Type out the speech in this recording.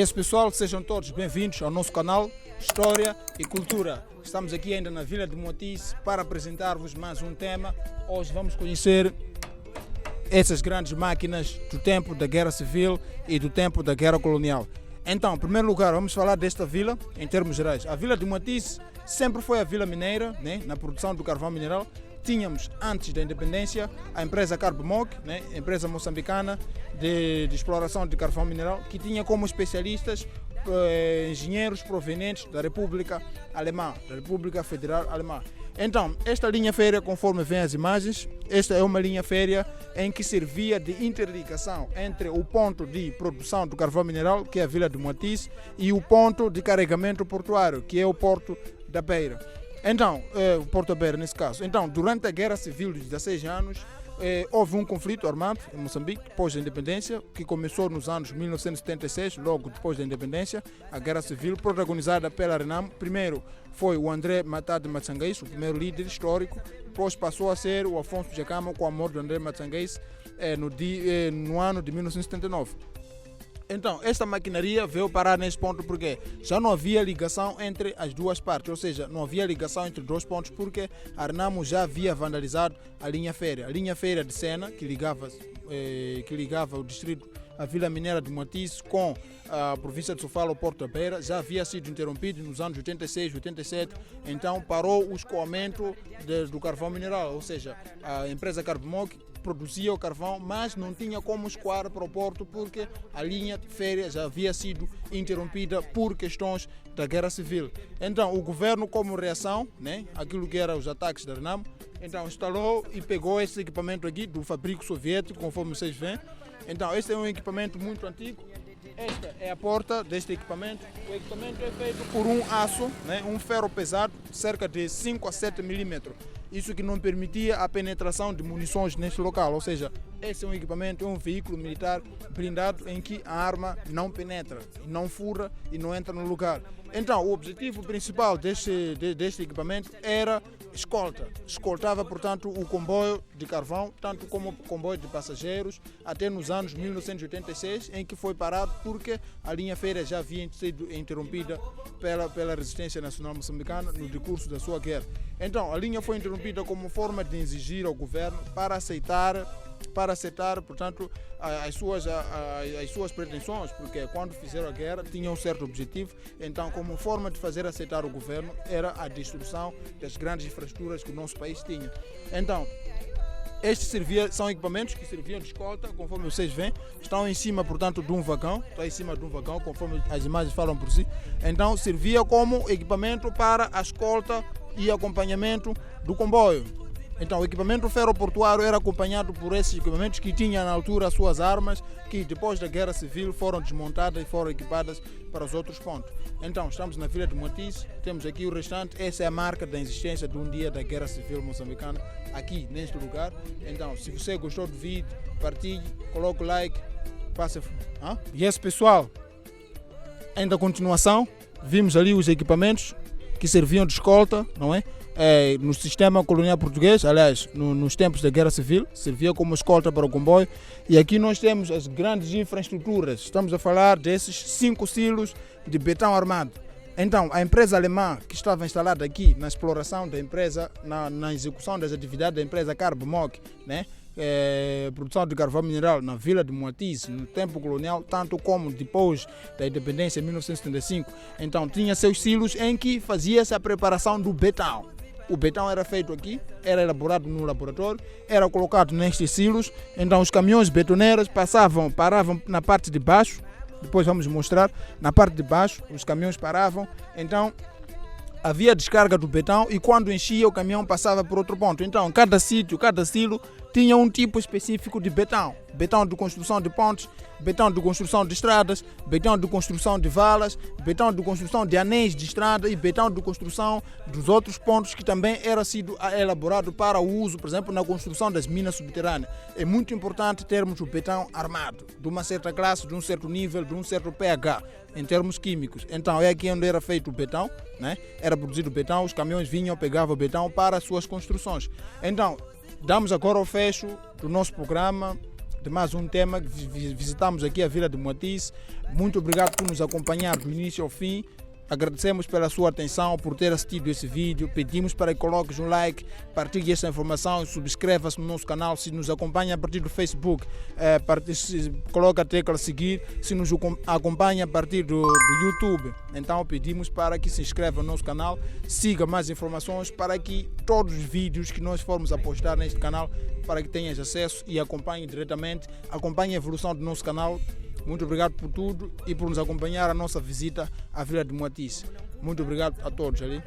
Yes, pessoal, sejam todos bem-vindos ao nosso canal História e Cultura. Estamos aqui ainda na Vila de Moatize para apresentar-vos mais um tema. Hoje vamos conhecer essas grandes máquinas do tempo da Guerra Civil e do tempo da Guerra Colonial. Então, em primeiro lugar, vamos falar desta vila em termos gerais. A Vila de Moatize sempre foi a vila mineira, né, na produção do carvão mineral. Tínhamos, antes da independência, a empresa Carbmoc, né, empresa moçambicana de exploração de carvão mineral, que tinha como especialistas engenheiros provenientes da República Alemã, da República Federal Alemã. Então, esta linha férrea, conforme vêem as imagens, esta é uma linha férrea em que servia de interligação entre o ponto de produção do carvão mineral, que é a Vila de Moatize, e o ponto de carregamento portuário, que é o Porto da Beira. Então, o Porto da Beira nesse caso. Então, durante a Guerra Civil de 16 anos, houve um conflito armado em Moçambique, depois da independência, que começou nos anos 1976, logo depois da independência, a Guerra Civil, protagonizada pela Renamo. Primeiro foi o André Matade Matsanguês, o primeiro líder histórico, depois passou a ser o Afonso Djakama com a morte do André Matsanguês no ano de 1979. Então, esta maquinaria veio parar nesse ponto porque já não havia ligação entre as duas partes, ou seja, não havia ligação entre dois pontos porque a Renamo já havia vandalizado a linha férrea de Sena, que ligava o distrito, a Vila Mineira de Moatize com a província de Sofala ao Porto da Beira, já havia sido interrompido nos anos 86, 87, então parou o escoamento do carvão mineral, ou seja, a empresa Carbmoc produzia o carvão, mas não tinha como escoar para o porto porque a linha férrea já havia sido interrompida por questões da Guerra Civil. Então o governo, como reação, né, aquilo que eram os ataques da Renamo, então instalou e pegou esse equipamento aqui do fabrico soviético, conforme vocês veem. Então este é um equipamento muito antigo. Esta é a porta deste equipamento. O equipamento é feito por um aço, né, um ferro pesado, cerca de 5 a 7 milímetros. Isso que não permitia a penetração de munições neste local, ou seja, esse é um equipamento, é um veículo militar blindado em que a arma não penetra, não fura e não entra no lugar. Então, o objetivo principal deste equipamento era escolta. Escoltava, portanto, o comboio de carvão, tanto como o comboio de passageiros, até nos anos 1986, em que foi parado porque a linha férrea já havia sido interrompida pela resistência nacional moçambicana no decurso da sua guerra. Então, a linha foi interrompida como forma de exigir ao governo para aceitar, portanto, as suas pretensões, porque quando fizeram a guerra tinham um certo objetivo. Então, como forma de fazer aceitar o governo, era a destruição das grandes infraestruturas que o nosso país tinha. Então, estes são equipamentos que serviam de escolta, conforme vocês veem, estão em cima, portanto, de um vagão, conforme as imagens falam por si. Então, servia como equipamento para a escolta e acompanhamento do comboio. Então, o equipamento ferroportuário era acompanhado por esses equipamentos que tinham na altura as suas armas, que depois da Guerra Civil foram desmontadas e foram equipadas para os outros pontos. Então, estamos na Vila de Moatize, temos aqui o restante. Essa é a marca da existência de um dia da Guerra Civil moçambicana, aqui neste lugar. Então, se você gostou do vídeo, partilhe, coloque o like, passe. E esse pessoal, ainda a continuação, vimos ali os equipamentos que serviam de escolta, não é? No sistema colonial português, aliás, nos tempos da Guerra Civil, servia como escolta para o comboio. E aqui nós temos as grandes infraestruturas. Estamos a falar desses 5 silos de betão armado. Então, a empresa alemã que estava instalada aqui na exploração da empresa, na execução das atividades da empresa Carbmoc, né? Produção de carvão mineral na Vila de Moatize no tempo colonial, tanto como depois da independência em 1975. Então tinha seus silos em que fazia-se a preparação do betão. O betão era feito aqui, era elaborado no laboratório, era colocado nestes silos. Então os caminhões betoneiros paravam na parte de baixo. Depois vamos mostrar, na parte de baixo os caminhões paravam. Então havia descarga do betão e quando enchia o caminhão passava por outro ponto. Então cada sítio, cada silo tinha um tipo específico de betão. Betão de construção de pontes, betão de construção de estradas, betão de construção de valas, betão de construção de anéis de estrada e betão de construção dos outros pontos que também era sido elaborado para o uso, por exemplo, na construção das minas subterrâneas. É muito importante termos o betão armado, de uma certa classe, de um certo nível, de um certo pH, em termos químicos. Então é aqui onde era feito o betão, né? Era produzido o betão, os caminhões vinham, pegavam o betão para as suas construções. Então, damos agora o fecho do nosso programa de mais um tema que visitamos aqui a Vila de Moatize. Muito obrigado por nos acompanhar do início ao fim. Agradecemos pela sua atenção, por ter assistido esse vídeo. Pedimos para que coloques um like, partilhe essa informação e subscreva-se no nosso canal. Se nos acompanha a partir do Facebook, coloca a tecla seguir. Se nos acompanha a partir do YouTube, então pedimos para que se inscreva no nosso canal, siga mais informações para que todos os vídeos que nós formos a postar neste canal, para que tenhas acesso e acompanhe diretamente, acompanhe a evolução do nosso canal. Muito obrigado por tudo e por nos acompanhar a nossa visita à Vila de Moatize. Muito obrigado a todos ali.